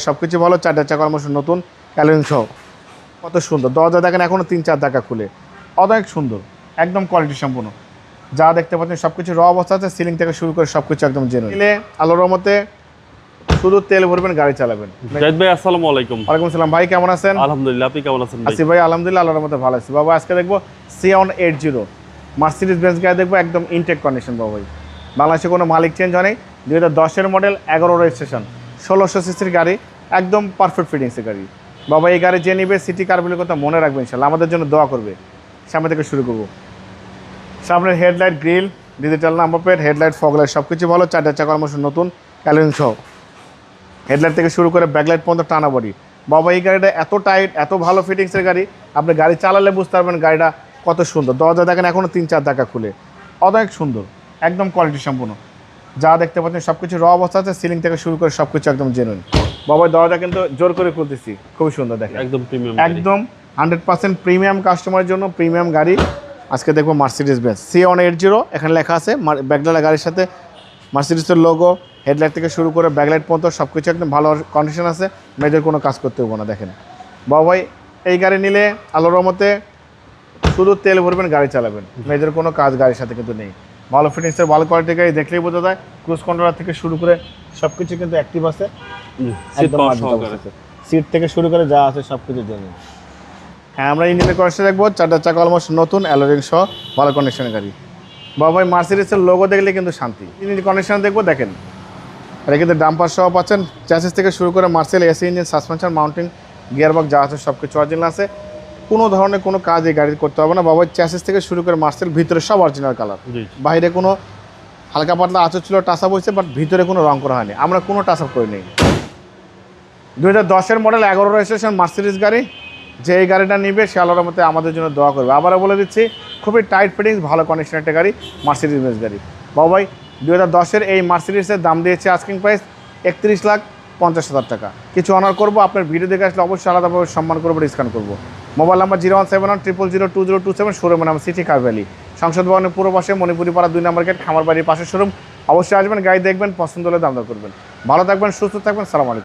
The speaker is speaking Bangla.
সবকিছু ভালো, 4টা চাকা অলমোস্ট নতুন অ্যালুইং সহ। কত সুন্দর দরজা দেখেন, এখনো 3-4 ধাক্কা খুলে, অনেক সুন্দর, একদম কোয়ালিটি সম্পূর্ণ। যা দেখতে পাচ্ছেন সবকিছু র অবস্থা আছে, সিলিং থেকে শুরু করে সবকিছু একদম জেনুইন। আল্লাহর রহমতে শুধু তেল ভরবেন, গাড়ি চালাবেন। জাহিদ ভাই আসসালামু আলাইকুম। ওয়ালাইকুম আসসালাম ভাই, কেমন আছেন? আলহামদুলিল্লাহ, আপনি কেমন আছেন ভাই? আছি ভাই, আলহামদুলিল্লাহ, আল্লাহর রহমতে ভালো আছি। বাবা আজকে দেখবো সিয়ন 80 মার্সিডিজ বেঞ্জ গাড়ি দেখবো, একদম ইনটেক কন্ডিশন বাবা ভাই। বাংলাদেশে কোনো মালিক চেঞ্জ হয়নি, 2010-এর মডেল, 11 রেজিস্ট্রেশন, 1600 সিসির গাড়ি, একদম পারফেক্ট ফিটিংসের গাড়ি। বাবা এই গাড়ি যে নিবে সিটি কার বলে কথা মনে রাখবে, ইনশাল্লাহ আমাদের জন্য দোয়া করবে। সামনে থেকে শুরু করবো। সামনের headlight, grill, digital number plate, headlight, fog light সবকিছু ভালো, 4টা চাকা অলমোস্ট নতুন অ্যালুইং সহ। হেডলাইট থেকে শুরু করে ব্যাকলাইট পর্যন্ত টানা বডি। বাবা এই গাড়িটা এত টাইট, এত ভালো ফিটিংসের গাড়ি, আপনি গাড়ি চালালে বুঝতে পারবেন গাড়িটা কত সুন্দর। দরজা দেখেন এখনও 3-4 ধাক্কা খুলে, অনেক সুন্দর, একদম কোয়ালিটি সম্পূর্ণ। যা দেখতে পাচ্ছেন সবকিছু র অবস্থা আছে, সিলিং থেকে শুরু করে সবকিছু একদম জেনুইন। বাবার দরজা কিন্তু জোর করে খুলতেছি, খুবই সুন্দর দেখেন, একদম প্রিমিয়াম, একদম 100% প্রিমিয়াম কাস্টমারের জন্য প্রিমিয়াম গাড়ি। আজকে দেখবো মার্সিডিজ বেঞ্জ সিয়ন 80, এখানে লেখা আছে ব্যাকলাইট গাড়ির সাথে মার্সিডিজের লোগো। হেডলাইট থেকে শুরু করে ব্যাকলাইট পর্যন্ত সব কিছু একদম ভালো কন্ডিশন আছে, মেজর কোনো কাজ করতে হবো না। দেখেন বাবা ভাই এই গাড়ি নিলে আল্লাহর রহমতে শুধু তেল ভরবেন, গাড়ি চালাবেন, মেজর কোনো কাজ গাড়ির সাথে কিন্তু নেই। ভালো ফিটিংসের ভালো কোয়ালিটির গাড়ি দেখলেই বোঝা যায়। ক্রুজ কন্ট্রোলার থেকে শুরু করে সব কিছু কিন্তু অ্যাক্টিভ আছে, একদম সিট থেকে শুরু করে যা আছে সব কিছু জন্য। হ্যাঁ, আমরা ইঞ্জিনের কন্ডিশন দেখবো, 4টা চাকা অলমোস্ট নতুন অ্যালোরিং সহ ভালো কন্ডিশনের গাড়ি। বাবা ভাই মার্সিডিজের লোগো দেখলে কিন্তু শান্তি। ইঞ্জিন কন্ডিশন দেখবো, দেখেন এটা কিন্তু ডাম্পার সহ পাচ্ছেন। চ্যাসিস থেকে শুরু করে Marcel AC engine, suspension, mounting, gearbox যা আছে সব কিছু অরিজিনাল আছে। কোনো ধরনের কোনো কাজ এই গাড়ি করতে হবে না। বাবা চ্যাসিস থেকে শুরু করে মার্সেল ভিতরে সব অরিজিনাল কালার, বাইরে কোনো হালকা পাতলা আঁচড় ছিল, টাচ আপ হয়েছে, বাট ভিতরে কোনো রং করা হয়নি, আমরা কোনো টাচ আপ করি নেই। 2010-এর মডেল, 11 রেজিস্ট্রেশন মার্সিডিজ গাড়ি। যে এই গাড়িটা নিবে সে আল্লাহর রহমতে আমাদের জন্য দোয়া করবে। আবারও বলে দিচ্ছি, খুবই টাইট ফিটিংস, ভালো কন্ডিশনের একটা গাড়ি, মার্সিডিজ বেঞ্জ গাড়ি। বাবা ভাই 2010-এর এই মার্সিডিজের দাম দিয়েছে আস্কিং প্রাইস 31,50,000 টাকা। কিছু অনার করবো, আপনার ভিডিও দেখে আসলে অবশ্যই আলাদাভাবে সম্মান করবো, ডিসকাউন্ট করবো। মোবাইল নাম্বার 01710002027, শোরুমের নাম সিটি কার ভ্যালি, সংসদ ভবনের পূর্ব পাশে, মণিপুরি পাড়া 2 নম্বর গেট, খামার বাড়ির পাশে শোরুম। অবশ্যই আসবেন, গাড়ি দেখবেন, পছন্দ হলে দাম দর করবেন। ভালো থাকবেন, সুস্থ থাকবেন, সালাম আলাইকুম।